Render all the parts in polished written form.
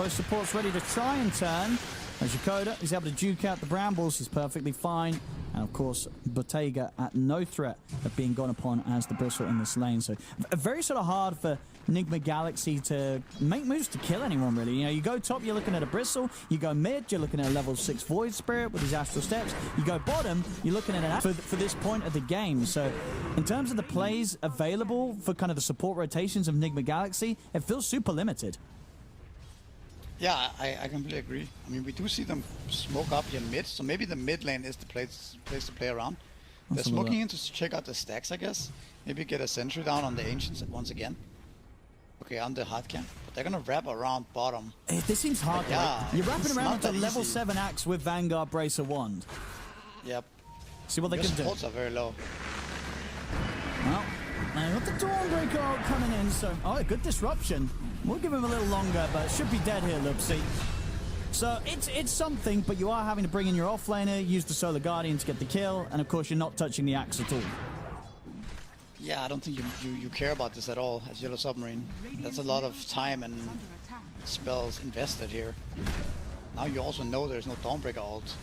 Both supports ready to try and turn. As Yakoda is able to juke out the Brambles, he's perfectly fine. And of course, Bottega at no threat of being gone upon as the Bristle in this lane. So very sort of hard for Enigma Galaxy to make moves to kill anyone, really. You know, you go top, you're looking at a Bristle. You go mid, you're looking at a level 6 Void Spirit with his Astral Steps. You go bottom, you're looking at an for this point of the game. So in terms of the plays available for kind of the support rotations of Enigma Galaxy, it feels super limited. Yeah, I completely agree. I mean, we do see them smoke up here mid, so maybe the mid lane is the place to play around. They're smoking in to check out the stacks, I guess. Maybe get a sentry down on the Ancients once again. Okay, on the hard camp. But they're gonna wrap around bottom. This seems hard, yeah, right? You're wrapping around with a level 7 axe with Vanguard, Bracer, Wand. Yep. See what they can do. Supports are very low. Well, they've got the Dawnbreaker coming in, so... Oh, a good disruption. We'll give him a little longer, but it should be dead here, Lupsi. So it's something, but you are having to bring in your offlaner, use the Solar Guardian to get the kill, and of course you're not touching the axe at all. Yeah, I don't think you care about this at all as Yellow Submarine. That's a lot of time and spells invested here. Now you also know there's no Dawnbreaker ult.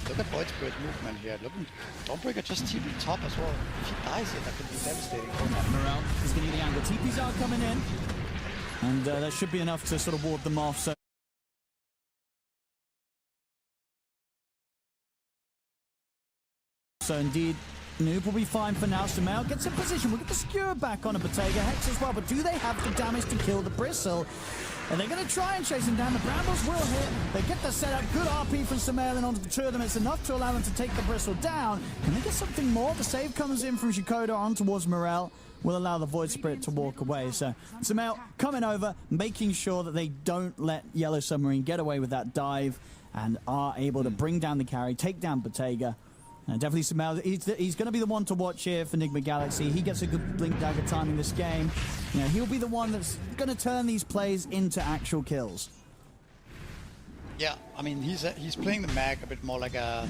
Look at Void Spirit's movement here. Look, Dawnbreaker just TP top as well. If he dies here, that could be devastating. Morel is going to get the angle. TPs are coming in. And that should be enough to sort of ward them off. So indeed, Noob will be fine for now. Sumail gets in position. We'll get the skewer back on a Bottega. Hex as well, but do they have the damage to kill the Bristle? And they're going to try and chase him down. The Brambles will hit. They get the setup. Good RP from Sumail and onto the two of them. It's enough to allow them to take the Bristle down. Can they get something more? The save comes in from Yakoda on towards Morel. Will allow the Void Spirit to walk away. So Sumail coming over, making sure that they don't let Yellow Submarine get away with that dive and are able to bring down the carry, take down Bottega. Definitely Sumail. He's going to be the one to watch here for Enigma Galaxy. He gets a good Blink Dagger timing this game. You know, he'll be the one that's going to turn these plays into actual kills. Yeah, I mean he's playing the mag a bit more like a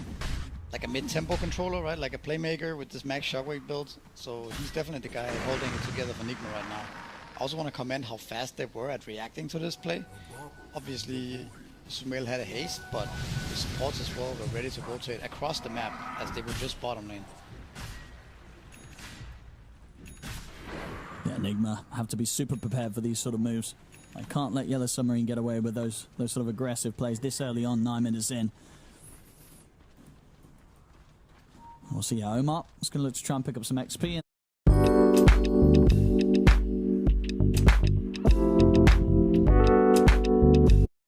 mid-tempo controller, right? Like a playmaker with this max shockwave build. So he's definitely the guy holding it together for Enigma right now. I also want to comment how fast they were at reacting to this play. Obviously, Sumail had a haste, but the supports as well were ready to rotate across the map as they were just bottom lane. Yeah, Enigma have to be super prepared for these sort of moves. I can't let Yellow Submarine get away with those sort of aggressive plays this early on, 9 minutes in. We'll see how Omar is going to look to try and pick up some XP.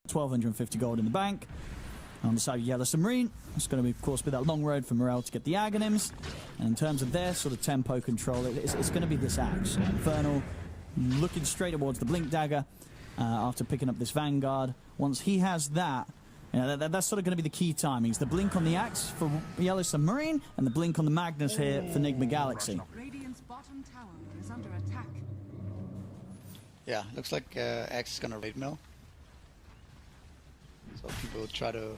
$1,250 gold in the bank. On the side of Yellow Submarine, it's going to, of course, be that long road for Morel to get the Aghanims. And in terms of their sort of tempo control, it's going to be this axe. Infernal looking straight towards the Blink Dagger after picking up this Vanguard. Once he has that, you know, that's sort of going to be the key timings. The blink on the axe for Yellow Submarine and the blink on the Magnus here for Enigma Galaxy. Radiant's bottom tower is under attack. Yeah, looks like axe is going to raid mill. So people try to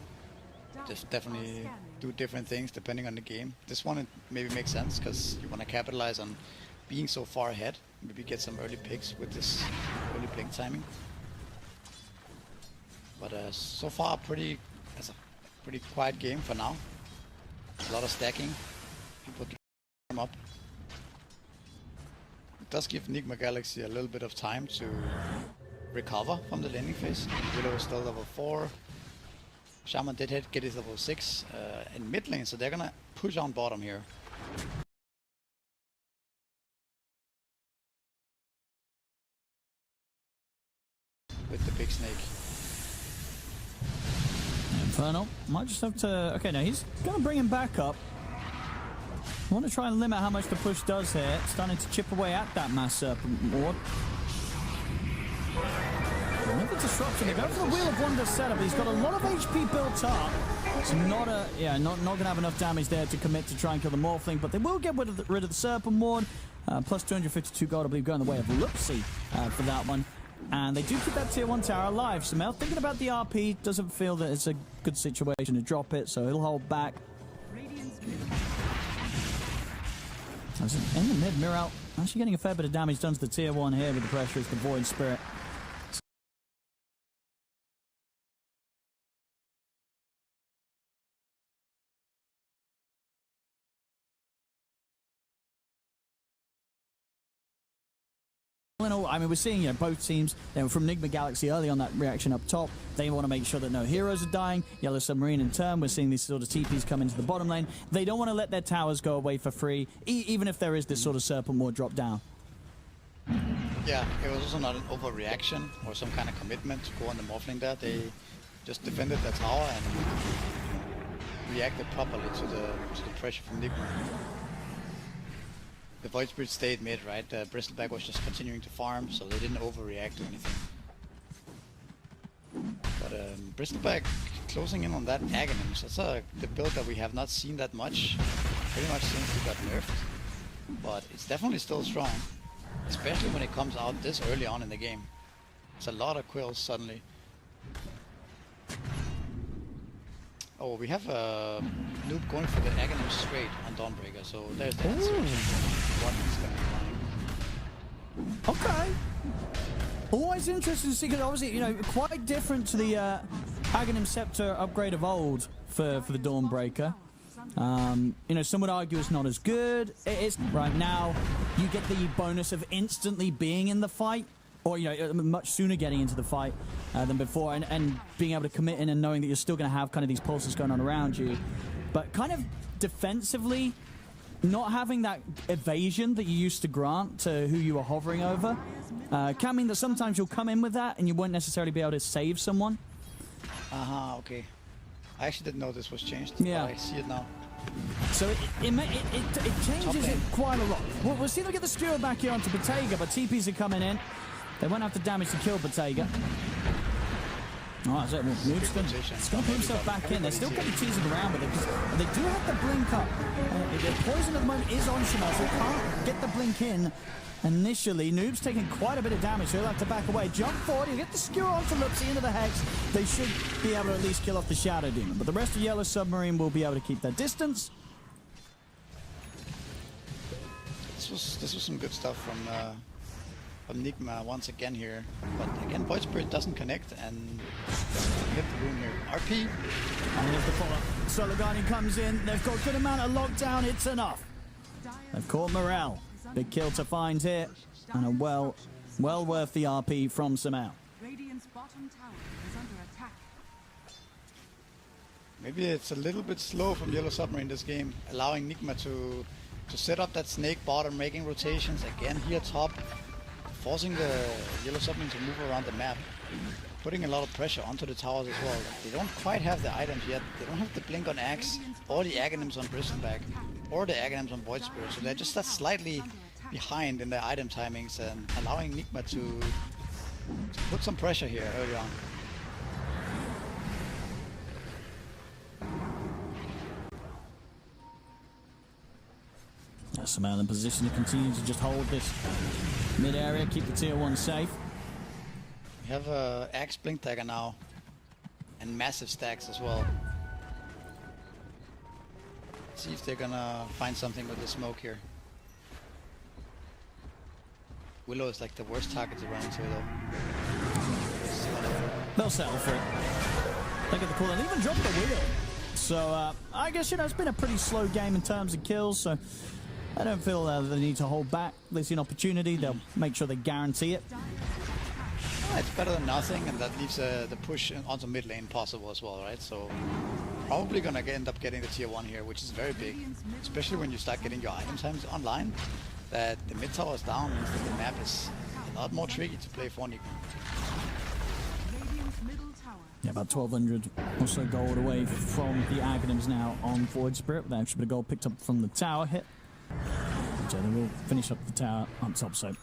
just definitely do different things depending on the game. This one it maybe makes sense because you want to capitalize on being so far ahead. Maybe get some early picks with this early blink timing. But so far, pretty quiet game for now. A lot of stacking. People come up. It does give Enigma Galaxy a little bit of time to recover from the laning phase. Willow is still level 4. Shaman did get his level 6 in mid lane, so they're gonna push on bottom here. With the big snake. Infernal might just have to... Okay, now he's going to bring him back up. I want to try and limit how much the push does here. Starting to chip away at that Mass Serpent Ward. Another disruption. They go for the Wheel of Wonder setup. He's got a lot of HP built up. It's not going to have enough damage there to commit to try and kill the Morphling, but they will get rid of the Serpent Ward. Plus 252 gold, I believe, going the way of Lupsi for that one. And they do keep that tier 1 tower alive. Sumail thinking about the RP, doesn't feel that it's a good situation to drop it, so he'll hold back. In the mid, Mirror actually getting a fair bit of damage done to the tier 1 here with the pressure. It's the Void Spirit. in all, I mean, we're seeing, you know, both teams, they were from Nigma Galaxy early on that reaction up top. They want to make sure that no heroes are dying. Yellow Submarine in turn, we're seeing these sort of TPs come into the bottom lane. They don't want to let their towers go away for free, even if there is this sort of Serpent Ward drop down. Yeah, it was also not an overreaction or some kind of commitment to go on the Morphling there. They just defended their tower and reacted properly to the pressure from Nigma. The Void Spirit stayed mid, right? Bristleback was just continuing to farm, so they didn't overreact to anything. But Bristleback closing in on that Aghanims, that's the build that we have not seen that much, pretty much since we got nerfed. But it's definitely still strong, especially when it comes out this early on in the game. It's a lot of quills suddenly. Oh, we have a noob going for the Aghanim straight on Dawnbreaker, so there's the answer to what he's going to be playing. Okay. Always interesting to see, because obviously, you know, quite different to the Aghanim Scepter upgrade of old for the Dawnbreaker. You know, some would argue it's not as good. It is. Right now, you get the bonus of instantly being in the fight, or, you know, much sooner getting into the fight than before, and being able to commit in and knowing that you're still going to have kind of these pulses going on around you. But kind of defensively, not having that evasion that you used to grant to who you were hovering over can mean that sometimes you'll come in with that and you won't necessarily be able to save someone. Okay. I actually didn't know this was changed. Yeah. I see it now. So it changes it quite a lot. We'll see if we get the skewer back here onto Bottega, but TPs are coming in. They won't have the damage to kill Bottega. Alright, so Noob's going to put himself back in. They're still kind of teasing around with it, because they do have the blink up. The poison at the moment is on Shamel, so can't get the blink in initially. Noob's taking quite a bit of damage, so he'll have to back away. Jump forward, he'll get the skewer onto Lupsy into the Hex. They should be able to at least kill off the Shadow Demon, but the rest of Yellow Submarine will be able to keep their distance. This was some good stuff from Nigma once again here, but again Void Spirit doesn't connect and hit the rune here. RP. And here's the follow-up. Solar Guardian comes in. They've got a good amount of lockdown. It's enough. They've caught Morel. Big kill to find here, and a well worth the RP from Samao. Radiant's bottom tower is under attack. Maybe it's a little bit slow from Yellow Submarine this game, allowing Nigma to set up that snake bottom, making rotations again here top, forcing the Yellow Submarine to move around the map, putting a lot of pressure onto the towers as well. They don't quite have the items yet. They don't have the blink on Axe, or the Aghanims on Bristleback, or the Aghanims on Void Spirit, so they're just that slightly behind in their item timings, and allowing Nigma to put some pressure here early on. Samao in position to continue to just hold this mid area, keep the tier 1 safe. We have a Axe Blink Dagger now, and massive stacks as well. Let's see if they're gonna find something with the smoke here. Willow is like the worst target to run into though. They'll settle for it. They get the call and even drop the wheel. So I guess, you know, it's been a pretty slow game in terms of kills, so I don't feel they need to hold back. They see an opportunity, they'll make sure they guarantee it. It's better than nothing, and that leaves the push onto mid lane possible as well, right? So probably gonna end up getting the tier 1 here, which is very big, especially when you start getting your item times online. That the mid tower is down means that the map is a lot more tricky to play for Nigma. Yeah, about 1,200 or so gold away from the Aghanims now on Void Spirit, with an extra bit of gold picked up from the tower hit. So they will finish up the tower on top, so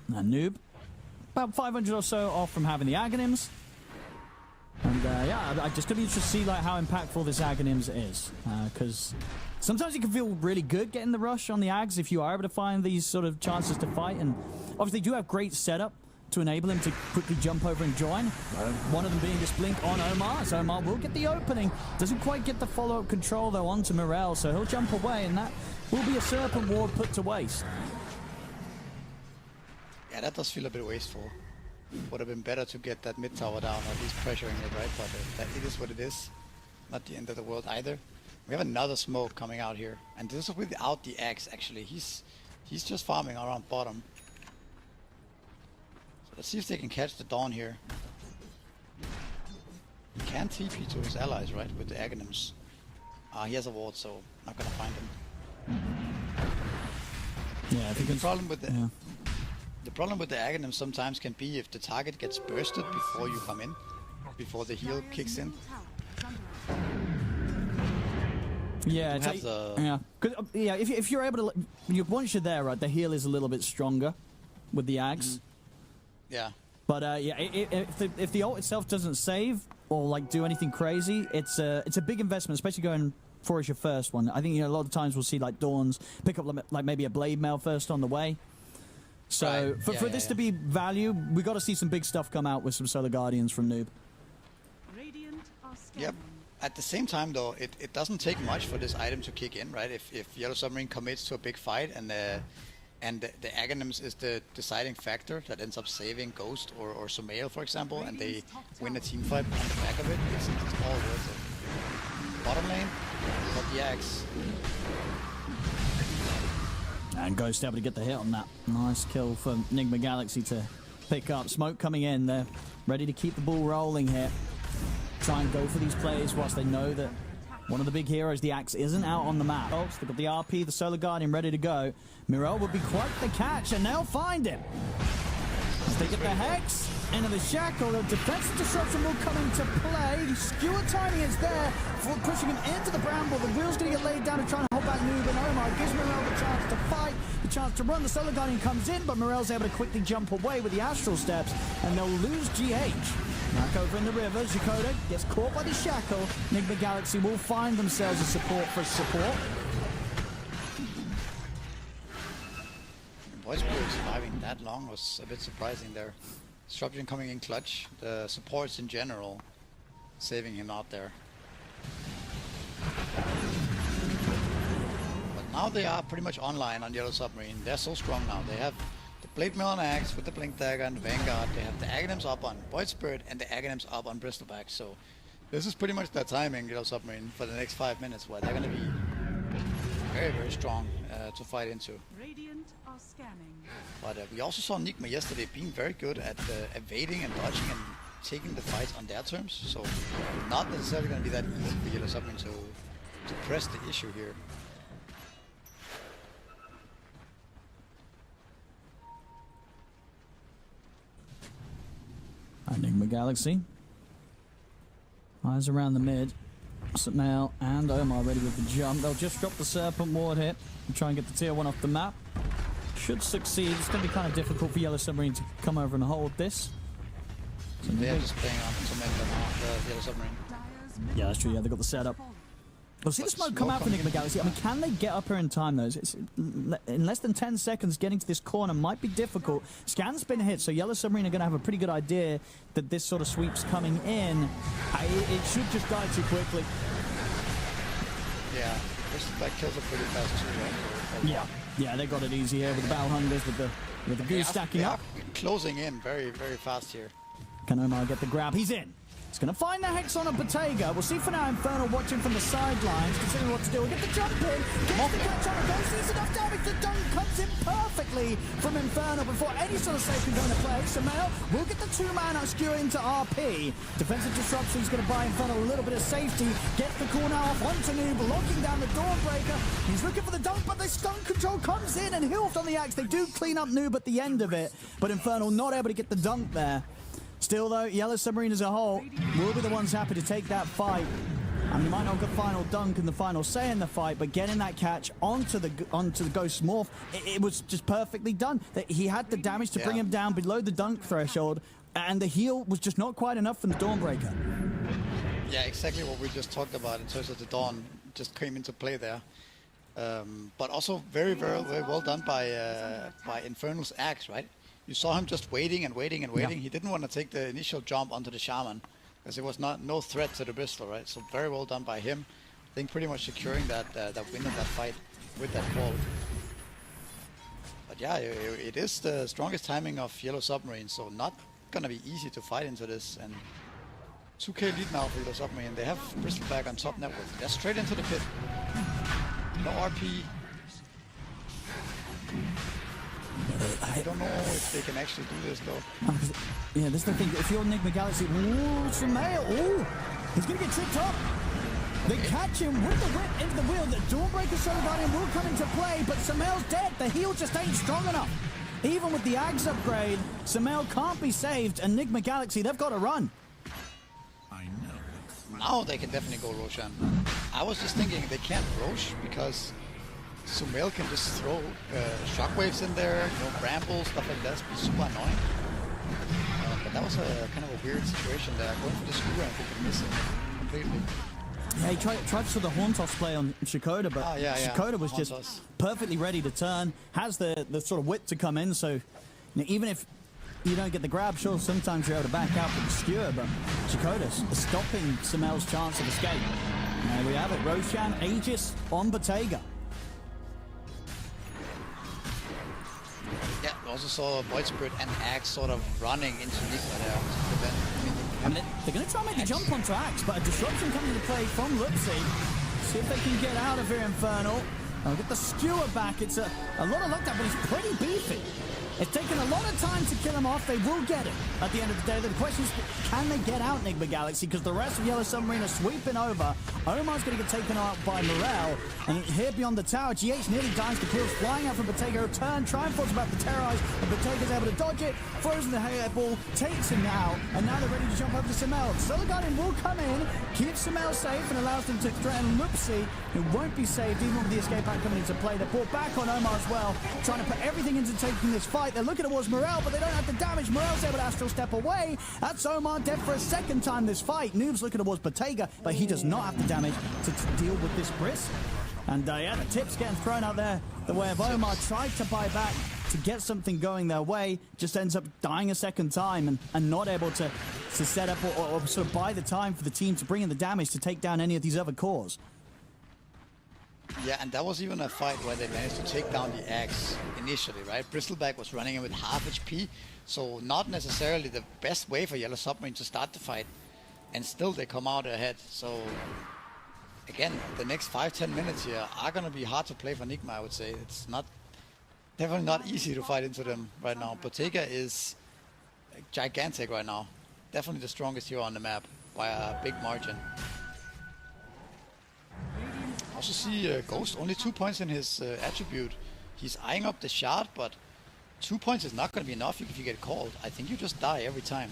Noob about 500 or so off from having the Aghanims. And yeah, I just gonna be interested to see like how impactful this Aghanims is, because sometimes it can feel really good getting the rush on the Ags if you are able to find these sort of chances to fight, and obviously they do have great setup to enable him to quickly jump over and join. One of them being this blink on Omar, so Omar will get the opening. Doesn't quite get the follow-up control though onto Morel, so he'll jump away, and that will be a Serpent Ward put to waste. Yeah, that does feel a bit wasteful. Would have been better to get that mid tower down, or at least pressuring it, right? But it is what it is. Not the end of the world either. We have another smoke coming out here, and this is without the axe. Actually, he's just farming around bottom. Let's see if they can catch the Dawn here. He can TP to his allies, right, with the Aghanims. He has a ward, so not gonna find him. Yeah, I think The problem with the Aghanim sometimes can be if the target gets bursted before you come in, before the heal kicks in. Yeah, have the- yeah. 'Cause, if you're able to, once you're there, right, the heal is a little bit stronger with the Ags. Yeah. But yeah, if the ult itself doesn't save or like do anything crazy, it's a big investment, especially going for as your first one. I think a lot of times we'll see like Dawns pick up like maybe a blade mail first on the way. So Right. for this to be value, we got to see some big stuff come out with some Solar Guardians from Noob. Radiant are Yep. At the same time, though, it doesn't take much for this item to kick in, right? If Yellow Submarine commits to a big fight and the Aghanims is the deciding factor that ends up saving Ghost or Sumail, for example, and they win a team fight on the back of it, it's all worth it. Bottom lane, got the Axe. And Ghost able to get the hit on that. Nice kill for Enigma Galaxy to pick up. Smoke coming in. They're ready to keep the ball rolling here. Try and go for these plays whilst they know that one of the big heroes, the Axe, isn't out on the map. Folks, they've got the RP, the Solar Guardian ready to go. Mirel would be quite the catch, and they'll find him. As they get the Hex into the Shackle, the defensive disruption will come into play. The skewer timing is there for pushing him into the Bramble. The wheel's going to get laid down to try and hold back Noob, and Omar gives Mirel the chance to fight, the chance to run. The Solar Guardian comes in, but Mirel's able to quickly jump away with the Astral Steps, and they'll lose GH. Back over in the river, Jakoda gets caught by the Shackle. Enigma Galaxy will find themselves a support for support. Voicebeard surviving that long was a bit surprising there. Disruption coming in clutch, the supports in general saving him out there. But now they are pretty much online on Yellow Submarine. They're so strong now. They have the Blade Mill and Axe with the Blink Dagger and Vanguard. They have the Aghanims up on Voidspirit and the Aghanims up on Bristleback. So this is pretty much their timing, Yellow Submarine, for the next 5 minutes, where they're going to be very, very strong to fight into. Radiant are scanning. But we also saw Enigma yesterday being very good at evading and dodging and taking the fights on their terms. So not necessarily going to be that easy for Yellow Submarine to press the issue here. Enigma Galaxy. Eyes around the mid. Sumail and Omar ready with the jump. They'll just drop the Serpent Ward here and try and get the tier 1 off the map. Should succeed. It's going to be kind of difficult for Yellow Submarine to come over and hold this. So they're just playing on to make them off the Yellow Submarine. Yeah, that's true. Yeah, they got the setup. We'll see the smoke come out from Enigma Galaxy. I mean, can they get up here in time, though? It's in less than 10 seconds, getting to this corner might be difficult. Scan's been hit, so Yellow Submarine are going to have a pretty good idea that this sort of sweep's coming in. It should just die too quickly. Yeah, Bristleback kills it pretty fast too, right? Yeah, they got it easy here with the Battle Hungers, with the goose stacking up. Closing in very, very fast here. Can Omar get the grab? He's in. He's going to find the Hex on a Bottega. We'll see for now Infernal watching from the sidelines, considering what to do. We'll get the jump in. Gets the catch on a Ghost. Sees enough damage. The dunk comes in perfectly from Infernal before any sort of save can go into play. Sumail will get the 2-man skewer into RP. Defensive disruption is going to buy Infernal a little bit of safety. Gets the corner off onto Noob, locking down the Dawnbreaker. He's looking for the dunk, but the stun control comes in and Hilft on the Axe. They do clean up Noob at the end of it, but Infernal not able to get the dunk there. Still, though, Yellow Submarine as a whole will be the ones happy to take that fight. And they might not get final dunk and the final say in the fight, but getting that catch onto the Ghost Morph, it was just perfectly done. He had the damage to bring him down below the dunk threshold, and the heal was just not quite enough from the Dawnbreaker. Yeah, exactly what we just talked about in terms of the Dawn just came into play there. But also very, very, very well done by Infernal's Axe, right? You saw him just waiting and waiting and waiting. Yeah. He didn't want to take the initial jump onto the Shaman because it was no threat to the Bristol, right? So very well done by him. I think pretty much securing that win of that fight with that call. But yeah, it is the strongest timing of Yellow Submarine, so not gonna be easy to fight into this. And 2k lead now for Yellow Submarine. They have Bristleback on top network. They're straight into the pit. No RP. I don't know if they can actually do this though. Yeah, this is the thing. If you're Enigma Galaxy, ooh, Sumail, ooh, he's going to get tripped up. They catch him with the whip into the wheel. The Dawnbreaker Solar Guardian will come into play, but Sumail's dead. The heal just ain't strong enough. Even with the Ags upgrade, Sumail can't be saved. Enigma Galaxy, they've got to run. I know. Now they can definitely go Roshan. I was just thinking they can't Rosh because Sumail can just throw shockwaves in there, brambles, stuff like that. It'd be super annoying. But that was a kind of a weird situation there. Going for the screw and I think he missed it completely. Yeah, he tried for the Horntoss play on Shikoda, but Shikoda was just perfectly ready to turn, has the sort of wit to come in, so even if you don't get the grab, sure, sometimes you're able to back out with the skewer, but Shikoda's stopping Sumail's chance of escape. There we have it, Roshan, Aegis on Bottega. Yeah, we also saw Void Spirit and Axe sort of running into Nigma there to prevent. They're going to try and make the jump onto Axe, but a disruption comes into play from Lupsi. See if they can get out of here, Infernal. I'll get the skewer back. It's a lot of lockdown, but he's pretty beefy. It's taken a lot of time to kill him off. They will get it at the end of the day. The question is, can they get out Enigma Galaxy? Because the rest of Yellow Submarine are sweeping over. Omar's going to get taken out by Morel. And here beyond the tower, GH nearly dies to kills. Flying out from Bottega. Turn. Triumph about to terrorize. And Bottega's able to dodge it. Throws in the ball. Takes him now. And now they're ready to jump over to Sumail. Solar Guardian will come in. Keeps Sumail safe and allows them to threaten Lupsi, who won't be saved even with the escape pack coming into play. They're brought back on Omar as well. Trying to put everything into taking this fight. They're looking towards Morel, but they don't have the damage. Morel's able to astral step away. That's Omar dead for a second time this fight. Noob's looking towards Bottega, but he does not have the damage to deal with this Bristle. And yeah, the tip's getting thrown out there the way of Omar. Tried to buy back to get something going their way, just ends up dying a second time and not able to set up or sort of buy the time for the team to bring in the damage to take down any of these other cores. Yeah, and that was even a fight where they managed to take down the Axe initially, right? Bristleback was running in with half HP, so not necessarily the best way for Yellow Submarine to start the fight, and still they come out ahead. So again, the next 5-10 minutes here are gonna be hard to play for Nigma, I would say. It's definitely not easy to fight into them right now. Bottega is gigantic right now. Definitely the strongest hero on the map by a big margin. Also see Ghost, only 2 points in his attribute. He's eyeing up the shard, but 2 points is not going to be enough if you get called. I think you just die every time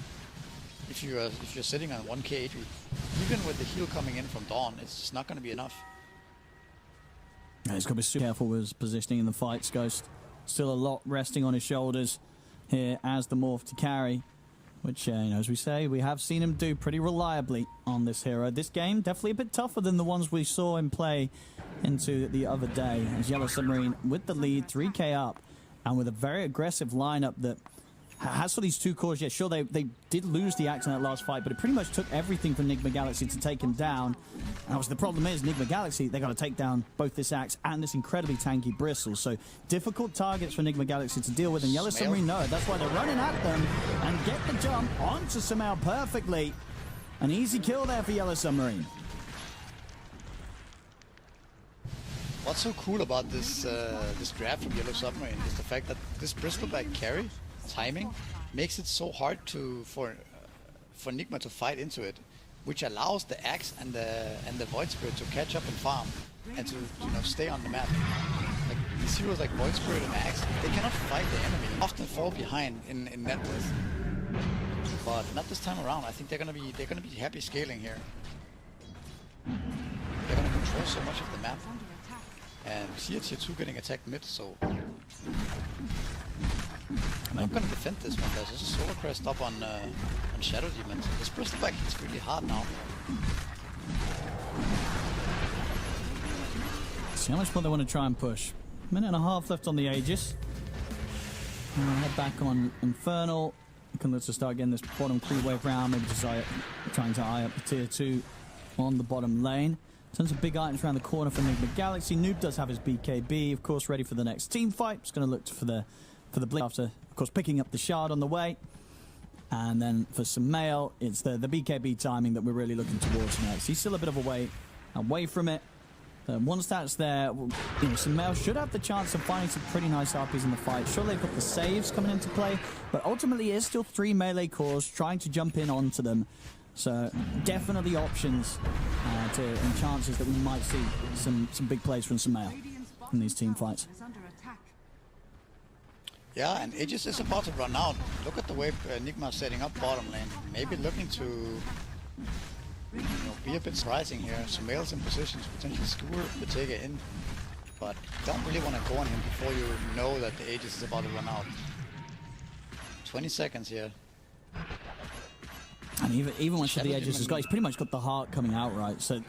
if you're sitting on 1k HP. Even with the heal coming in from Dawn, it's just not going to be enough. Yeah, he's got to be super careful with his positioning in the fights, Ghost. Still a lot resting on his shoulders here as the morph to carry, which, as we say, we have seen him do pretty reliably on this hero. This game, definitely a bit tougher than the ones we saw him play into the other day. As Yellow Submarine with the lead, 3k up, and with a very aggressive lineup that has for these two cores. Yeah, sure, they did lose the Axe in that last fight, but it pretty much took everything from Enigma Galaxy to take him down. And obviously the problem is, Enigma Galaxy, they got to take down both this Axe and this incredibly tanky Bristle. So difficult targets for Enigma Galaxy to deal with, and Yellow Submarine know it. That's why they're running at them and get the jump onto Sumail perfectly. An easy kill there for Yellow Submarine. What's so cool about this this draft from Yellow Submarine is the fact that this Bristleback carry timing makes it so hard for Nigma to fight into it, which allows the Axe and the Void Spirit to catch up and farm and to stay on the map. Like these heroes like Void Spirit and Axe, they cannot fight the enemy, often fall behind in net worth. But not this time around. I think they're gonna be happy scaling here. They're gonna control so much of the map. And we see tier 2 getting attacked mid, so I'm not gonna defend this one, guys. There's a Solar Crest up on Shadow Demon. This Bristleback is really hard now. See how much more they want to try and push. Minute and a half left on the Aegis. And I'll head back on Infernal. We can look to start getting this bottom 3-wave round. Maybe just trying to eye up the tier 2 on the bottom lane. Tons of big items around the corner for Enigma Galaxy. Noob does have his BKB, of course, ready for the next team fight. Just going to look for the blink after, of course, picking up the shard on the way. And then for Sumail, it's the BKB timing that we're really looking towards next. He's still a bit of a way away from it. Once that's there, Sumail should have the chance of finding some pretty nice RPs in the fight. Sure, they've got the saves coming into play, but ultimately it is still 3 melee cores trying to jump in onto them. So definitely options and chances that we might see some big plays from Sumail in these team fights. Yeah, and Aegis is about to run out. Look at the way Enigma's setting up bottom lane. Maybe looking to be a bit surprising here. Sumail's in position to potentially skewer Bottega in, but don't really want to go on him before you know that the Aegis is about to run out. 20 seconds here. And even once the Aegis has got, he's pretty much got the heart coming out, right? So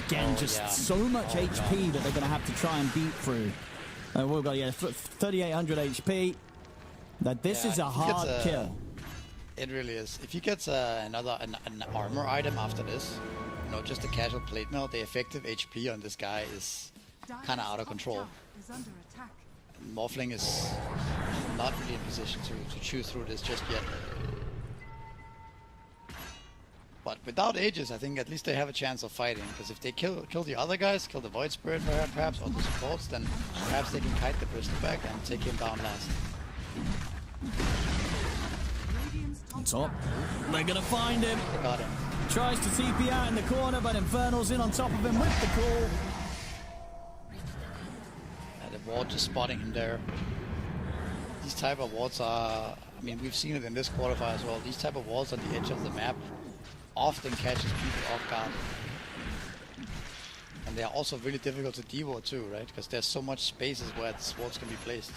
again, so much HP that they're going to have to try and beat through. We've got 3,800 HP. This is a hard kill. It really is. If he gets an armor item after this, just a casual plate mill, the effective HP on this guy is kind of out of control. Morphling is not really in position to chew through this just yet. But without Aegis, I think at least they have a chance of fighting. Because if they kill the other guys, kill the Void Spirit perhaps, or the supports, then perhaps they can kite the Bristleback and take him down last. On top. They're going to find him. They got him. Tries to TP out in the corner, but Infernal's in on top of him with the call. The ward just spotting him there. These type of wards are... I mean, we've seen it in this qualifier as well. These type of wards on the edge of the map often catches people off guard. And they are also really difficult to de-ward too, right? Because there's so much spaces where the swords can be placed.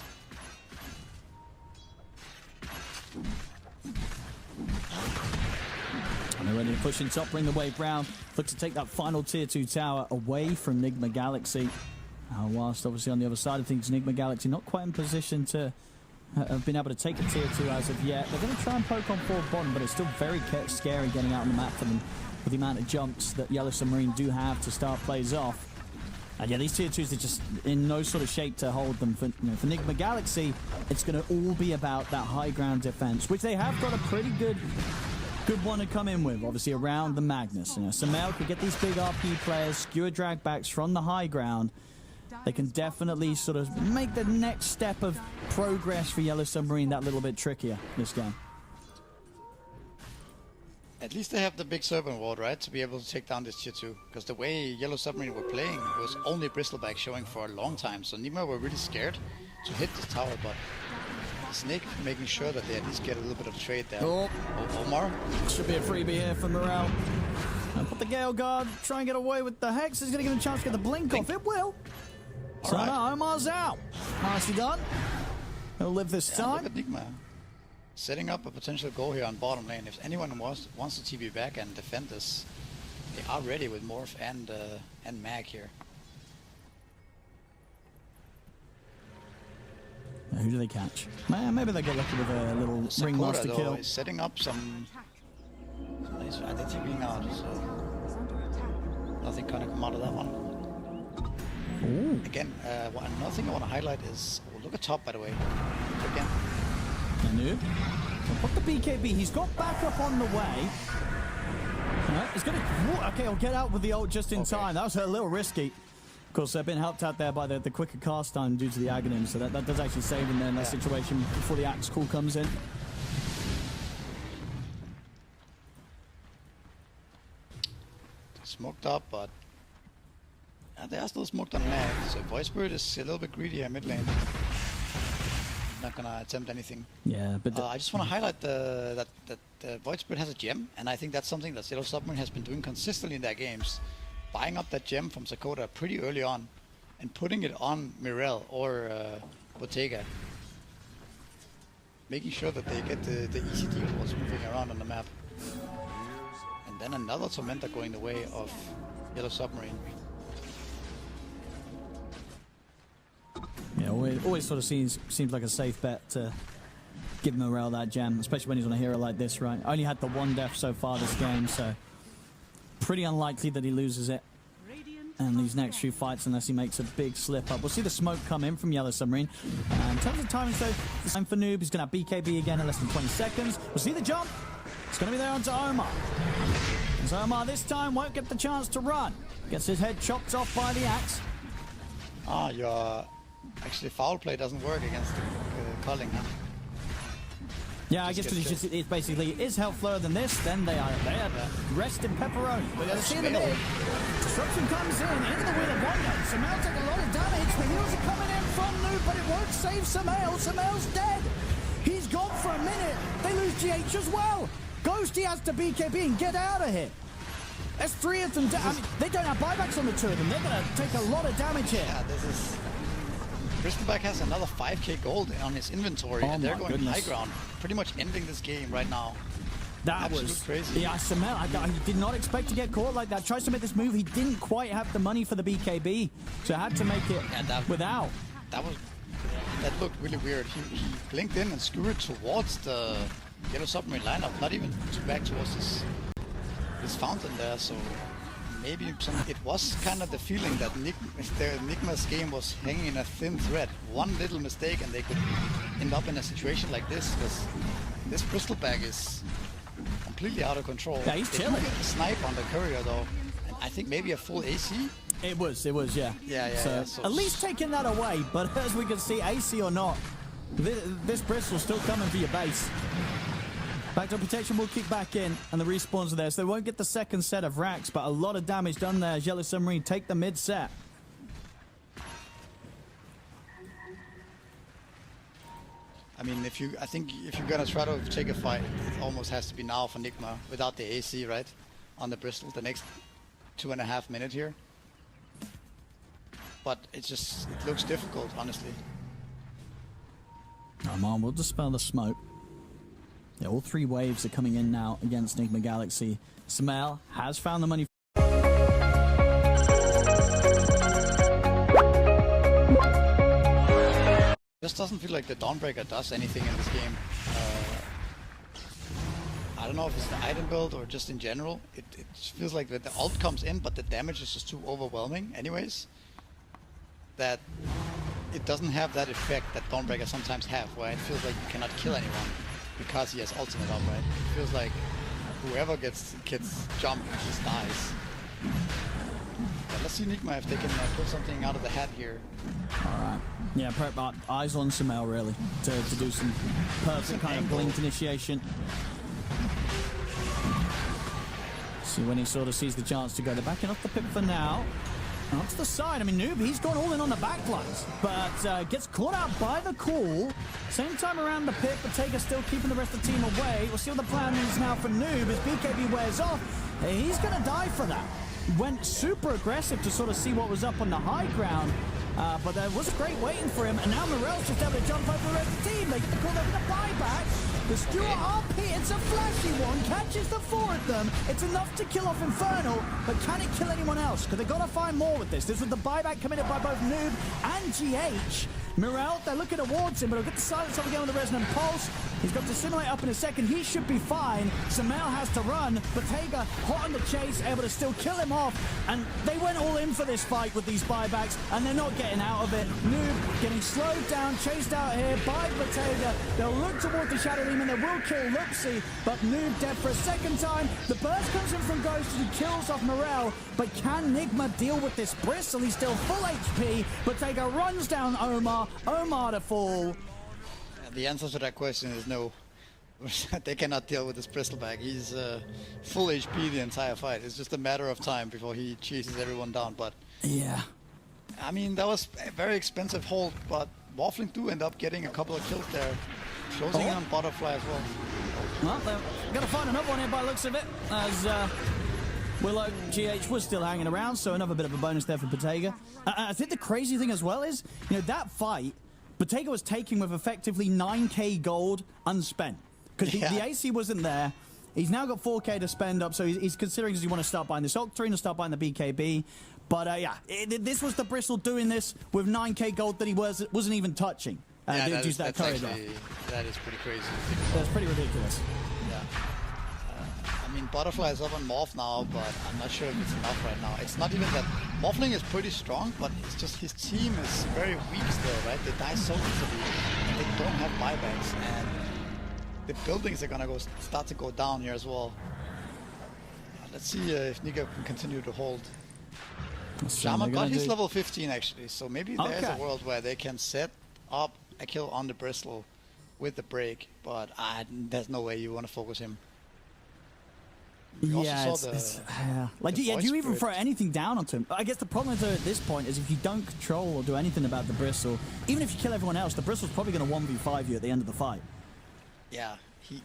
And they're ready to push in top, bring the wave round. Look to take that final tier 2 tower away from Nigma Galaxy. Whilst obviously on the other side of things, Nigma Galaxy not quite in position to have been able to take a tier 2 as of yet. They're going to try and poke on forward bottom, but it's still very scary getting out on the map for them with the amount of jumps that Yellow Submarine do have to start plays off. And yeah, these tier 2s are just in no sort of shape to hold them. For Nigma Galaxy, it's going to all be about that high ground defense, which they have got a pretty good one to come in with, obviously around the Magnus. Sumail could get these big RP players, skewer dragbacks from the high ground. They can definitely sort of make the next step of progress for Yellow Submarine that little bit trickier this game. At least they have the big Serpent Ward, right, to be able to take down this tier 2. Because the way Yellow Submarine were playing, it was only Bristleback showing for a long time. So Nigma were really scared to hit this tower, but Snake making sure that they at least get a little bit of trade there. Oh, Omar. Should be a freebie here for Morel. And put the Gale Guard, try and get away with the Hex. Is going to give him a chance to get the blink off. It will. So right. no, Omar's out. Nicely done. He'll live this time. Look at Nigma setting up a potential goal here on bottom lane. If anyone wants to TP back and defend this, they are ready with Morph and Mag here. Who do they catch? Maybe they get lucky with a little Ringmaster kill. Is setting up some nice. They're TPing out, so nothing gonna come out of that one. Ooh. Again, another thing I want to highlight is, look at top, by the way. Again. Noob. Put the BKB. He's got backup on the way. He's going to... Okay, he'll get out with the ult just in time. That was a little risky. Of course, they've been helped out there by the quicker cast time due to the Aghanim, so that does actually save them there in that situation before the Axe call comes in. Smoked up, but... they are still smoked on Mag, so Void Spirit is a little bit greedy here mid lane. Not gonna attempt anything. Yeah, but I just want to highlight that Void Spirit has a gem, and I think that's something that Yellow Submarine has been doing consistently in their games. Buying up that gem from Sakota pretty early on, and putting it on Mirel or Bottega. Making sure that they get the easy deals moving around on the map. And then another Tormentor going the way of Yellow Submarine. Yeah, always sort of seems like a safe bet to give Morel that gem, especially when he's on a hero like this, right? Only had the one death so far this game, so pretty unlikely that he loses it in these next few fights unless he makes a big slip up. We'll see the smoke come in from Yellow Submarine. In terms of timing, so the time for Noob, he's going to have BKB again in less than 20 seconds. We'll see the jump. It's going to be there onto Omar. As Omar this time won't get the chance to run. Gets his head chopped off by the axe. Ah, your actually foul play doesn't work against Culling, huh? Yeah, I guess it's basically, is health lower than this? Then they are rested pepperoni. We're going to see the mid. Disruption comes in, into the Wheel of Wonder. Samel take a lot of damage. The heals are coming in from Noob, but it won't save Samel. Samel's dead. He's gone for a minute. They lose GH as well. Ghosty has to BKB and get out of here. There's 3 of them. I mean, they don't have buybacks on the 2 of them. They're going to take a lot of damage here. Yeah, this is... Bristleback has another 5k gold on his inventory, and they're going high ground. Pretty much ending this game right now. That was crazy. Yeah, Samel, I did not expect to get caught like that. Tries to make this move. He didn't quite have the money for the BKB, so I had to make it without. That looked really weird. He blinked in and screwed towards the Yellow Submarine lineup, not even back towards this fountain there, so... Maybe it was kind of the feeling that Nigma's game was hanging in a thin thread. One little mistake and they could end up in a situation like this, because this Bristleback is completely out of control. Yeah, he's chilling. A snipe on the courier though. And I think maybe a full AC? It was, yeah. Yeah. So at least taking that away, but as we can see, AC or not, this Bristol's still coming for your base. Backdoor protection will kick back in, and the respawns are there, so they won't get the second set of racks, but a lot of damage done there as Yellow Submarine take the mid set. I mean, I think if you're gonna try to take a fight, it almost has to be now for Nigma without the AC, right? On the Bristol, the next 2.5 minutes here. But it looks difficult, honestly. Armand will dispel the smoke. Yeah, all 3 waves are coming in now against Nigma Galaxy. Samel has found the money. Just doesn't feel like the Dawnbreaker does anything in this game. I don't know if it's the item build or just in general. It feels like that the ult comes in, but the damage is just too overwhelming anyways. That it doesn't have that effect that Dawnbreaker sometimes have, where it feels like you cannot kill anyone because he has ultimate up, right? It feels like whoever gets jumped just dies. But let's see Nigma if they can pull something out of the hat here. Alright. Yeah, eyes on Samel really to do some perfect kind of blink initiation. See when he sort of sees the chance to go. They're backing off the pip for now. Onto the side. I mean, Noob, he's gone all in on the backlines, but gets caught out by the call. Same time around the pit, but Taker still keeping the rest of the team away. We'll see what the plan is now for Noob as BKB wears off. He's going to die for that. Went super aggressive to sort of see what was up on the high ground, but there was great waiting for him, and now Morel's just able to jump over the rest of the team. They get the call over the buyback. The Stewart RP, it's a flashy one, catches the 4 of them. It's enough to kill off Infernal, but can it kill anyone else? Because they've got to find more with this. This was the buyback committed by both Noob and GH. Morel, they're looking towards him, but he'll get the silence up again with the Resonant Pulse. He's got to simulate up in a second. He should be fine. Samel has to run. Bottega hot on the chase, able to still kill him off. And they went all in for this fight with these buybacks, and they're not getting out of it. Noob getting slowed down, chased out here by Bottega. They'll look toward the Shadow Demon. They will kill Lupsy, but Noob dead for a second time. The burst comes in from Ghost and kills off Morel. But can Nigma deal with this Bristle? He's still full HP. Bottega runs down Omar. Omar to fall. The answer to that question is no. They cannot deal with this Bristleback. He's full HP the entire fight. It's just a matter of time before he chases everyone down. But yeah, I mean, that was a very expensive hold, but Waffling do end up getting a couple of kills there. Closing in on Butterfly as well. Well, they're going to find another one here by the looks of it, as Willow GH was still hanging around, so another bit of a bonus there for Bottega. I think the crazy thing as well is, you know, that fight, Bottega was taking with effectively 9k gold unspent. Because the AC wasn't there. He's now got 4k to spend up, so he's considering, does he want to start buying this Octarine or start buying the BKB? But yeah, this was the Bristle doing this with 9k gold that he wasn't even touching. Yeah, that is pretty crazy. That's pretty ridiculous. Yeah. I mean, Butterfly is up on Morph now, but I'm not sure if it's enough right now. It's not even that... Morphling is pretty strong, but it's just his team is very weak still, right? They die so easily, and they don't have buybacks, and the buildings are gonna start to go down here as well. let's see if Nico can continue to hold. That's what Shaman they're got gonna his do. level 15 actually, so maybe there's a Okay. world where they can set up a kill on the Bristle with the break, but there's no way you want to focus him. We also Yeah, saw like, the do voice you even spirit. throw anything down onto him? I guess the problem at this point is if you don't control or do anything about the Bristle, even if you kill everyone else, the Bristle's probably going to 1v5 you at the end of the fight. Yeah, he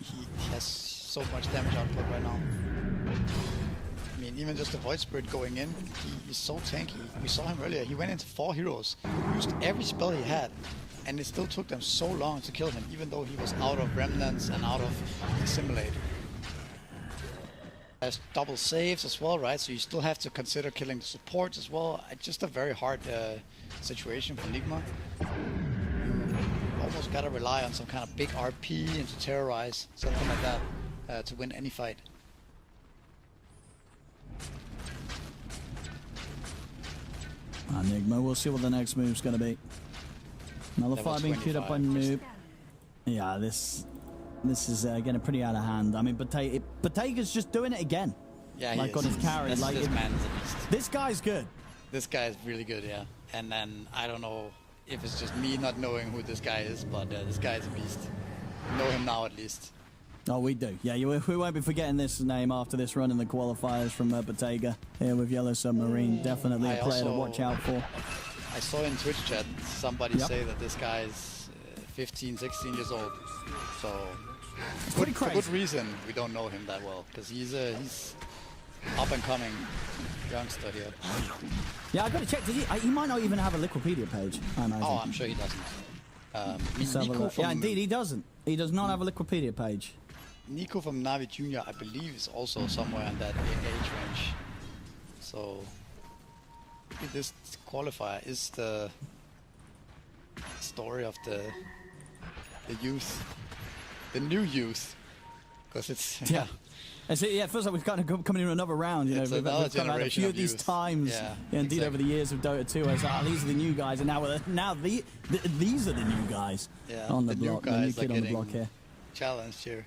has so much damage output right now. I mean, even just the Void Spirit going in, he's so tanky. We saw him earlier. He went into 4 heroes, used every spell he had, and it still took them so long to kill him, even though he was out of Remnants and out of Assimilate. There's double saves as well, right? So you still have to consider killing the supports as well. It's just a very hard situation for Nigma. You almost gotta rely on some kind of big RP and to terrorize, something like that, to win any fight. Enigma, we'll see what the next move's going to be. Another Level fight being queued up by Noob. Yeah, this is getting pretty out of hand. I mean, Botega's just doing it again. Yeah, like on his carry. Like this man is a beast. this guy's good. This guy is really good, yeah. And then I don't know if it's just me not knowing who this guy is, but this guy is a beast. Know him now at least. Oh, we do. Yeah, we won't be forgetting this name after this run in the qualifiers from Botega here with Yellow Submarine. Definitely a I player to also- watch out for. I saw in Twitch chat somebody Yep. say that this guy is 15, 16 years old. So It's pretty for crazy. good reason we don't know him that well, because he's up and coming youngster here. Yeah, I got to check. He might not even have a Liquipedia page, I imagine. Oh, I'm sure he doesn't. Let's have a Nico look. from, Yeah, indeed, he doesn't. He does not have a Liquipedia page. Nico from Navi Junior, I believe, is also somewhere in that age range. So maybe this qualifier is the story of the youth, the new youth, because it's Yeah. And so, yeah, it feels like we've kind of coming in another round. You know, It's we've another kind of had a generation few of of these youth. times. Yeah, indeed, exactly. over the years of Dota 2, it's like, these are the new guys, and now these are the new guys Yeah, on the the new block. The new guys are kid on the getting- block here. challenged here.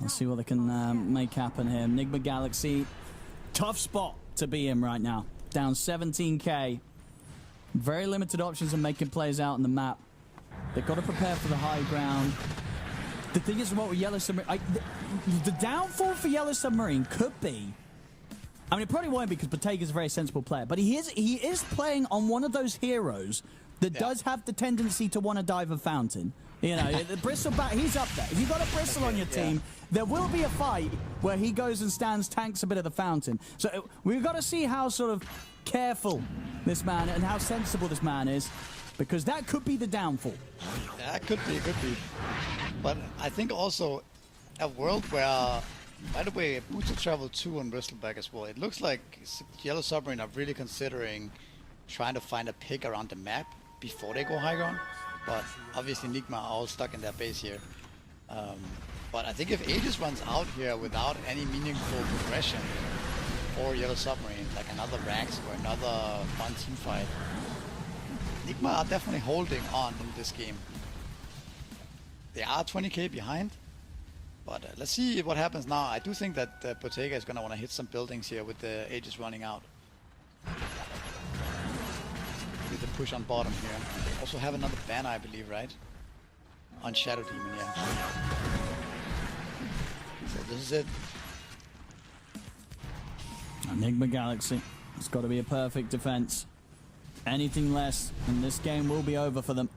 Let's see what they can make happen here. Enigma Galaxy, tough spot to be in right now. Down 17k. Very limited options in making plays out on the map. They've got to prepare for the high ground. The thing is, what with Yellow Submarine, the downfall for Yellow Submarine could be. I mean, it probably won't be because Botega's a very sensible player, but he is playing on one of those heroes that Yeah. does have the tendency to want to dive a fountain. You know, the Bristle back, he's up there. If you've got a Bristle on your yeah. team, there will be a fight where he goes and stands, tanks a bit of the fountain. So we've got to see how sort of careful this man and how sensible this man is, because that could be the downfall. Yeah, it could be. But I think also a world where, by the way, Booster Travel 2 on Bristleback as well. It looks like Yellow Submarine are really considering trying to find a pick around the map before they go high ground. But obviously Nigma are all stuck in their base here. But I think if Aegis runs out here without any meaningful progression for Yellow Submarine, like another Rax or another fun team fight, Nigma are definitely holding on in this game. They are 20k behind, but let's see what happens now. I do think that Bottega is going to want to hit some buildings here with the Aegis running out. With the push on bottom here. Also have another banner, I believe, right? On Shadow Demon, yeah. So this is it. Enigma Galaxy. It's got to be a perfect defense. Anything less, and this game will be over for them.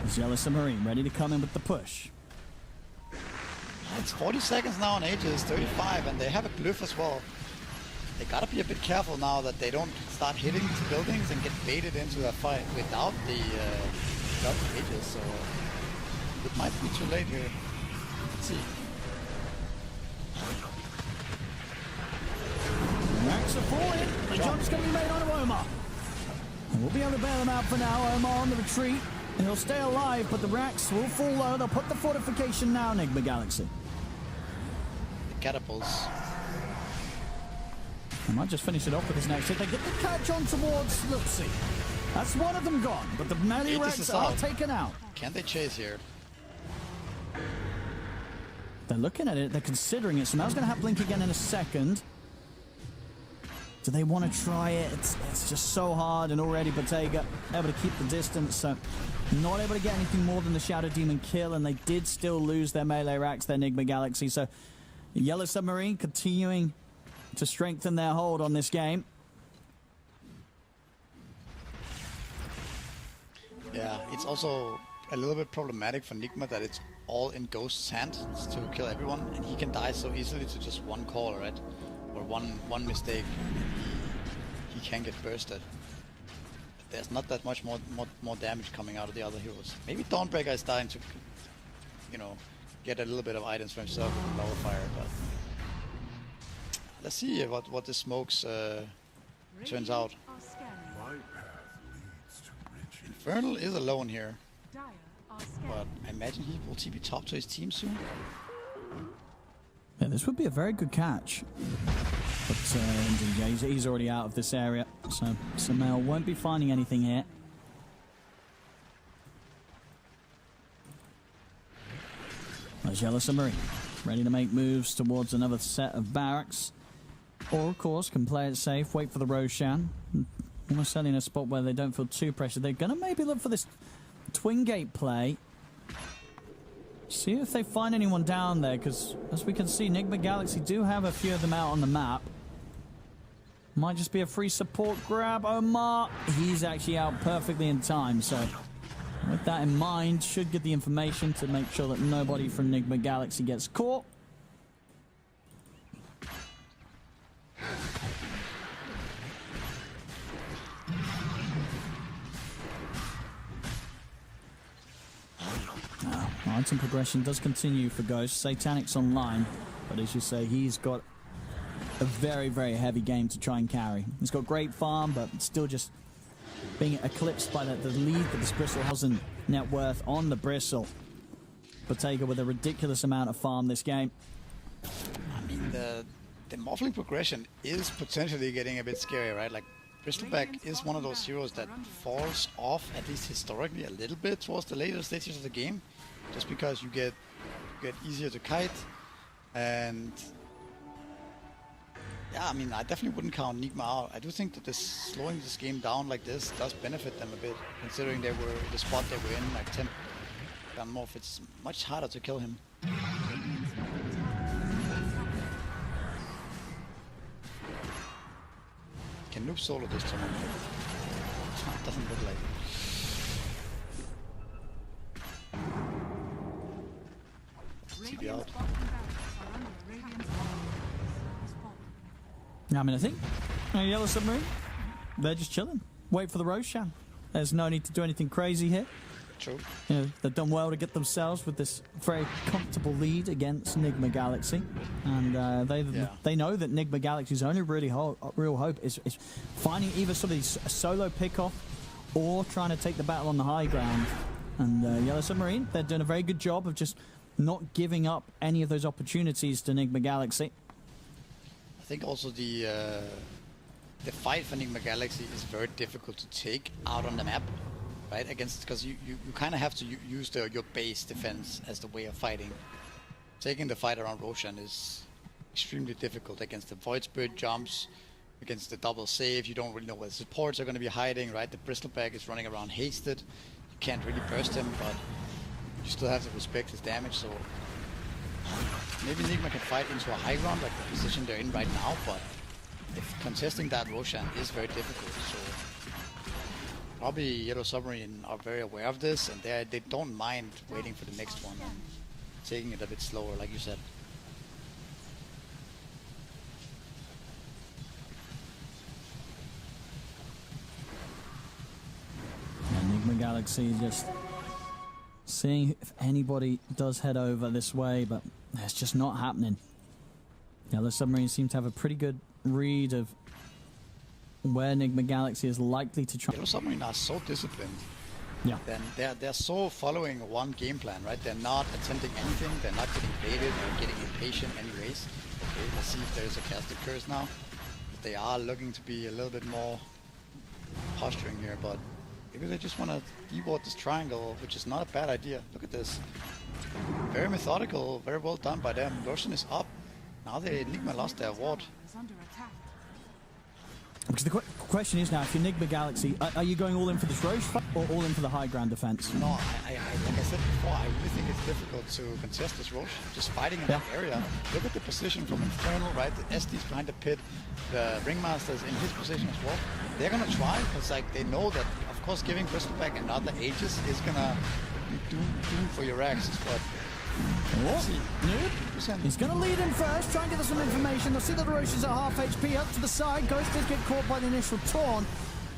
Is Yellow Submarine ready to come in with the push? It's 40 seconds now on Aegis, 35, and they have a glyph as well. They gotta be a bit careful now that they don't start hitting these buildings and get baited into a fight without the Aegis, so it might be too late here. Let's see. Rax are forward. The jump's going to be made on Omar. And we'll be able to bail him out for now. Omar on the retreat. And he'll stay alive, but the Rax will fall low. They'll put the fortification now, Enigma Galaxy. The catapults. I might just finish it off with this next hit. They get the catch on towards, let's see. That's one of them gone, but the melee Aegis Rax is are out. taken out. Can they chase here? They're looking at it. They're considering it. So Mel's going to have Blink again in a second. Do they want to try it? It's just so hard, and already Bottega able to keep the distance, so not able to get anything more than the Shadow Demon kill, and they did still lose their melee racks, their Enigma Galaxy, so Yellow Submarine continuing to strengthen their hold on this game. Yeah, it's also a little bit problematic for Nigma that it's all in Ghost's hands to kill everyone, and he can die so easily to just one call, right? Or one mistake, he can get bursted. There's not that much more damage coming out of the other heroes. Maybe Dawnbreaker is starting to, you know, get a little bit of items for himself with Lower Fire, but let's see what the smokes turns out. Are scanning. My path leads to riches. Infernal is alone here, Dire are scanning. but I imagine he will TP top to his team soon. Yeah, this would be a very good catch. But yeah, he's already out of this area, so Mel won't be finding anything here. There's Yellow Submarine, ready to make moves towards another set of barracks. Or, of course, can play it safe, wait for the Roshan. Almost certainly in a spot where they don't feel too pressured. They're going to maybe look for this Twin Gate play. See if they find anyone down there, because as we can see, Enigma Galaxy do have a few of them out on the map. Might just be a free support grab. Omar, he's actually out perfectly in time, so with that in mind, should get the information to make sure that nobody from Enigma Galaxy gets caught. Item progression does continue for Ghost. Satanic's online, but as you say, he's got a very, very heavy game to try and carry. He's got great farm, but still just being eclipsed by the lead that this Bristle has in net worth on the Bristle. Bottega with a ridiculous amount of farm this game. I mean, the muffling progression is potentially getting a bit scary, right? Like, Bristleback is one of those heroes that falls off, at least historically, a little bit towards the later stages of the game. Just because you get easier to kite, and yeah, I mean, I definitely wouldn't count Nigma out. I do think that slowing this game down like this does benefit them a bit, considering they were the spot they were in, like 10. I don't know if it's much harder to kill him. Can noob solo this tournament? Doesn't look like it. TP out. I mean, I think Yellow Submarine, they're just chilling. Wait for the Roshan. There's no need to do anything crazy here. True. You know, they've done well to get themselves with this very comfortable lead against Enigma Galaxy, and they know that Enigma Galaxy's only really real hope is finding either sort of a solo pick-off or trying to take the battle on the high ground. And Yellow Submarine, they're doing a very good job of just not giving up any of those opportunities to Enigma Galaxy. I think also the fight for Enigma Galaxy is very difficult to take out on the map, right? Against, because you kind of have to use your base defense as the way of fighting. Taking the fight around Roshan is extremely difficult against the Void Spirit jumps, against the double save. You don't really know where the supports are going to be hiding, right? The Bristleback is running around hasted. You can't really burst him, but you still have to respect his damage, so maybe Enigma can fight into a high ground like the position they're in right now, but if contesting that Roshan is very difficult, so probably Yellow Submarine are very aware of this, and they don't mind waiting for the next one and taking it a bit slower, like you said. Enigma Galaxy just seeing if anybody does head over this way, but it's just not happening. Yellow Submarine seem to have a pretty good read of where Enigma Galaxy is likely to try. Yellow Submarine are so disciplined. Yeah. Then they're so following one game plan, right? They're not attempting anything. They're not getting baited or getting impatient anyways. Okay, let's see if there's a casted curse now. They are looking to be a little bit more posturing here, but maybe they just want to deward this triangle, which is not a bad idea. Look at this. Very methodical, very well done by them. Roshan is up. Now Enigma lost their ward. Is under attack. Because the question is now, if you're Enigma Galaxy, are you going all in for this Roche fight or all in for the high ground defense? No, like I said before, I really think it's difficult to contest this Roche. Just fighting in that area. Look at the position from Infernal, right? The SD's behind the pit, the Ringmaster's in his position as well. They're gonna try, because like they know that, of course, giving Bristol back another Aegis is gonna be doom for your axes, but let's see. Nope. He's going to lead him first, try and get us some information. They'll see that the Roches are half HP up to the side. Ghost does get caught by the initial taunt.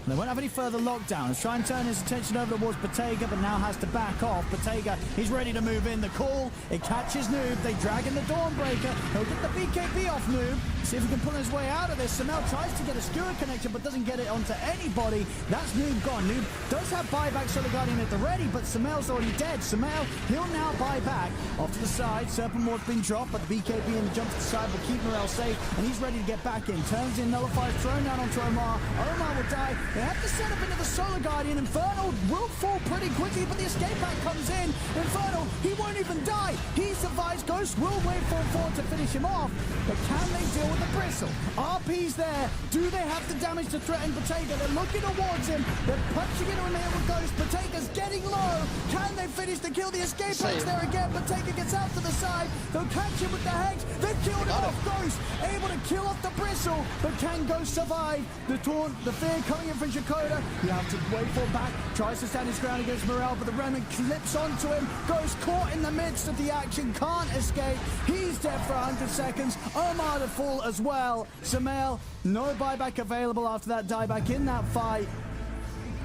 And they won't have any further lockdowns. Try and turn his attention over towards Bottega, but now has to back off. Bottega, he's ready to move in. The call, it catches Noob. They drag in the Dawnbreaker. He'll get the BKB off Noob. See if he can pull his way out of this. Samel tries to get a skewer connection, but doesn't get it onto anybody. That's Noob gone. Noob does have buyback Solar Guardian at the ready, but Samel's already dead. Samel, he'll now buy back. Off to the side, Serpent Ward's been dropped, but the BKB and the jump to the side will keep Morel safe, and he's ready to get back in. Turns in, nullifies, thrown down onto Omar. Omar will die. They have to set up into the Solar Guardian. Infernal will fall pretty quickly, but the escape back comes in. Infernal, he won't even die. He survives. Ghost will wait for him forward to finish him off, but can they deal with the Bristle? RP's there. Do they have the damage to threaten Bottega? They're looking towards him. They're punching into him here with Ghost. Bottega's getting low. Can they finish the kill? The escape back's there again. Bottega gets out to the side. They'll catch him with the Hex. They've killed him off. Ghost able to kill off the Bristle, but can Ghost survive? The taunt, the fear coming in from Shakota. You have to wait for back. Tries to stand his ground against Morel, but the Remnant clips onto him. Ghost caught in the midst of the action. Can't escape. He's dead for 100 seconds. Omar to fall as well. Samel, no buyback available after that dieback in that fight.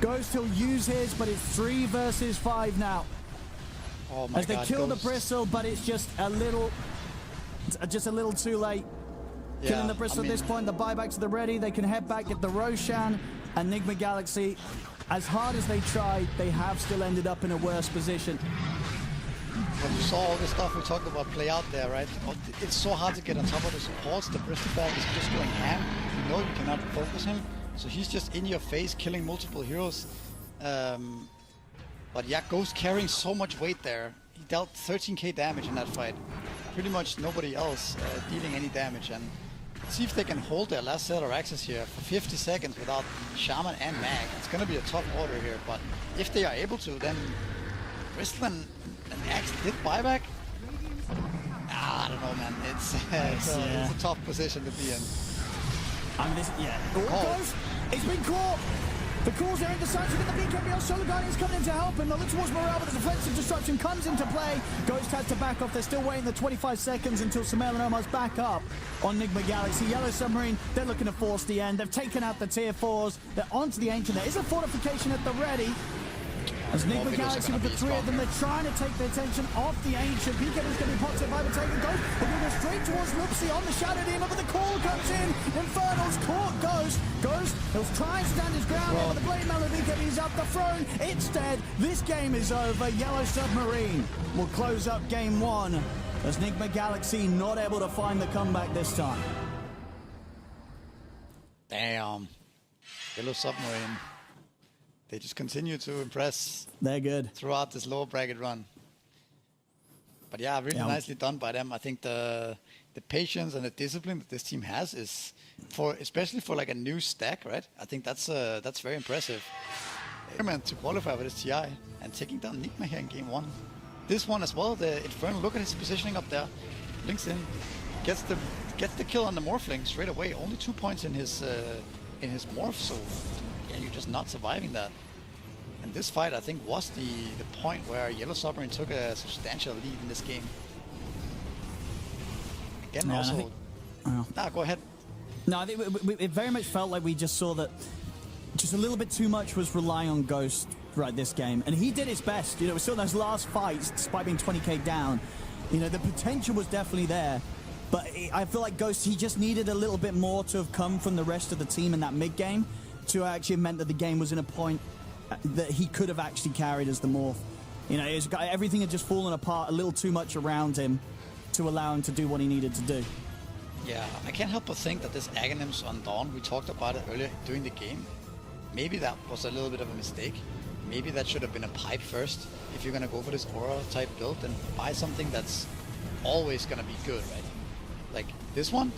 Ghost, he'll use his, but it's 3 versus 5 now. Oh my As they God, kill Ghost. the Bristle, but it's just a little too late. Yeah, Killing the Bristle I mean, at this point, the buyback to the ready. They can head back, get the Roshan. Enigma Galaxy, as hard as they tried, they have still ended up in a worse position. when you saw all the stuff we talked about play out there, right? It's so hard to get on top of the supports. The Bristol bag is just going ham. You know you cannot focus him, so he's just in your face, killing multiple heroes. But yeah, Ghost carrying so much weight there. He dealt 13k damage in that fight. Pretty much nobody else dealing any damage. And see if they can hold their last set of axes here for 50 seconds without Shaman and Mag. It's going to be a tough order here, but if they are able to, then Bristol and Axe did buyback. I don't know, man. It's a tough position to be in. Ghost, it's been caught. The calls are indecisive, but the BKB Solar Guardian's coming in to help him. They look towards Morel, but the defensive disruption comes into play. Ghost has to back off. They're still waiting the 25 seconds until Samel and Omar's back up on Enigma Galaxy. Yellow Submarine, they're looking to force the end. They've taken out the tier 4s. They're onto the Ancient. There is a fortification at the ready. As Enigma Galaxy with the 3 of them, they're trying to take their attention off the Ancient. BKB's going to be popped by the Taken Ghost. They're going to go straight towards Lupsi on the Shadow Demon, but the call comes in. Infernal's caught Ghost. Ghost, he'll try and stand his ground, but the Blade Mellow BKB's up the throne. It's dead. This game is over. Yellow Submarine will close up game 1 as Enigma Galaxy not able to find the comeback this time. Damn. Yellow Submarine. They just continue to impress. They're good throughout this lower bracket run. But yeah, really nicely done by them. I think the patience and the discipline that this team has is especially for like a new stack, right? I think that's very impressive. To qualify for this TI and taking down Enigma here in game 1. This one as well, the Infernal, look at his positioning up there. Links in, gets the kill on the Morphling straight away. Only 2 points in his morph, so yeah, you're just not surviving that. And this fight, I think, was the point where Yellow Submarine took a substantial lead in this game. Again, also... go ahead. No, I think it very much felt like we just saw that just a little bit too much was relying on Ghost right this game. And he did his best. You know, we saw those last fights, despite being 20k down. You know, the potential was definitely there. But I feel like Ghost, he just needed a little bit more to have come from the rest of the team in that mid-game to actually meant that the game was in a point that he could have actually carried as the Morph. You know, everything had just fallen apart a little too much around him to allow him to do what he needed to do. Yeah, I can't help but think that this Aghanims on Dawn, we talked about it earlier during the game. Maybe that was a little bit of a mistake. maybe that should have been a pipe first. If you're gonna go for this aura type build, then buy something that's always gonna be good, right? Like this one,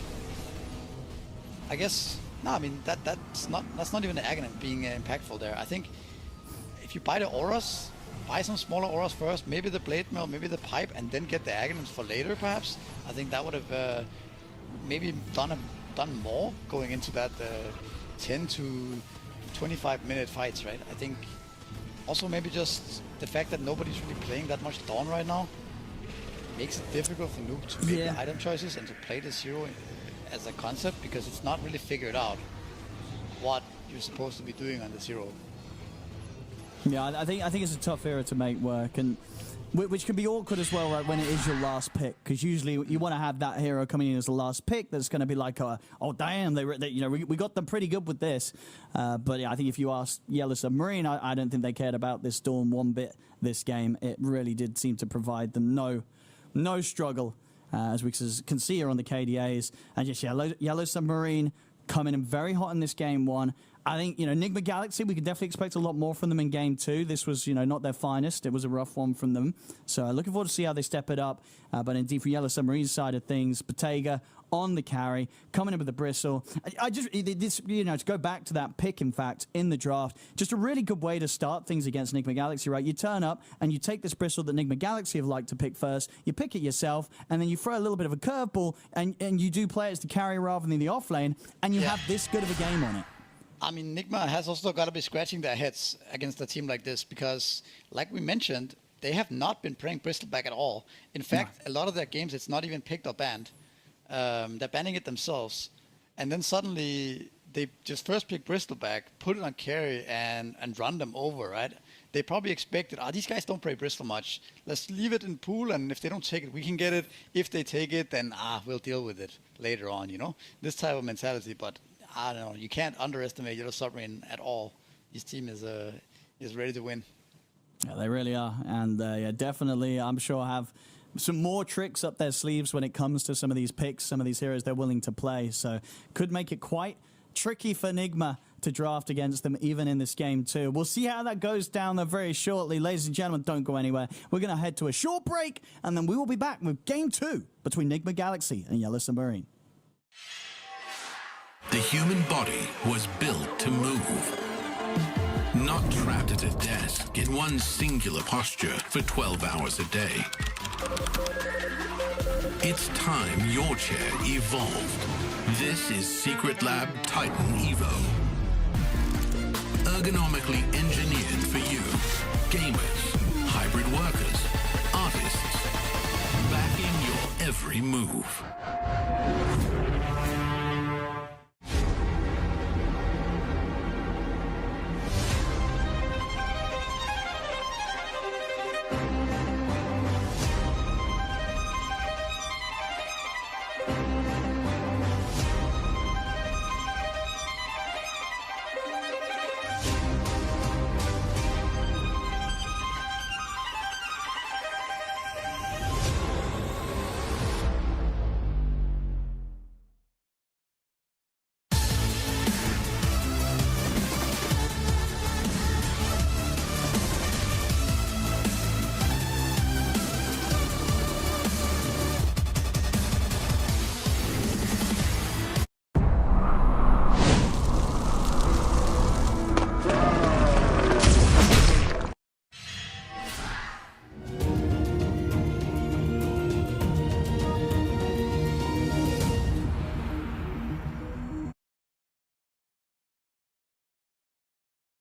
I guess. No, I mean that's not even the Aghanim being impactful there. I think if you buy the auras, buy some smaller auras first, maybe the blade mail, maybe the pipe, and then get the Aghanims for later, perhaps. I think that would have maybe done more going into that 10 to 25-minute fights, right? I think also maybe just the fact that nobody's really playing that much Dawn right now makes it difficult for Nuke to make the item choices and to play the Zero as a concept, because it's not really figured out what you're supposed to be doing on the Zero. Yeah, I think it's a tough era to make work, and which can be awkward as well, right, when it is your last pick, because usually you want to have that hero coming in as the last pick that's going to be like, oh damn, they you know, we got them pretty good with this. But yeah, I think if you ask Yellow Submarine, I don't think they cared about this Dawn one bit this game. It really did seem to provide them no struggle, as we can see here on the KDAs. And just Yellow Submarine coming in very hot in this game one. I think, you know, Enigma Galaxy, we can definitely expect a lot more from them in game two. This was, you know, not their finest. It was a rough one from them. So looking forward to see how they step it up. But indeed, for Yellow Submarine's side of things, Bottega on the carry, coming in with the Bristle. This, you know, to go back to that pick, in fact, in the draft, just a really good way to start things against Enigma Galaxy, right? You turn up and you take this Bristle that Enigma Galaxy have liked to pick first, you pick it yourself, and then you throw a little bit of a curveball, and you do play it as the carry rather than the offlane, and you have this good of a game on it. I mean, Nigma has also got to be scratching their heads against a team like this because, like we mentioned, they have not been playing Bristleback at all. In fact, a lot of their games, it's not even picked or banned. They're banning it themselves. And then suddenly, they just first pick Bristleback, put it on carry, and run them over, right? They probably expected, these guys don't play Bristol much. Let's leave it in pool, and if they don't take it, we can get it. If they take it, then we'll deal with it later on, you know? This type of mentality, but I don't know. You can't underestimate Yellow Submarine at all. This team is ready to win. Yeah, they really are. And yeah, definitely, I'm sure, have some more tricks up their sleeves when it comes to some of these picks, some of these heroes they're willing to play. So could make it quite tricky for Enigma to draft against them even in this game too. We'll see how that goes down there very shortly. Ladies and gentlemen, don't go anywhere. We're going to head to a short break, and then we will be back with Game 2 between Enigma Galaxy and Yellow Submarine. The human body was built to move. Not trapped at a desk in one singular posture for 12 hours a day. It's time your chair evolved. This is Secret Lab Titan Evo. Ergonomically engineered for you. Gamers, hybrid workers, artists. Backing your every move.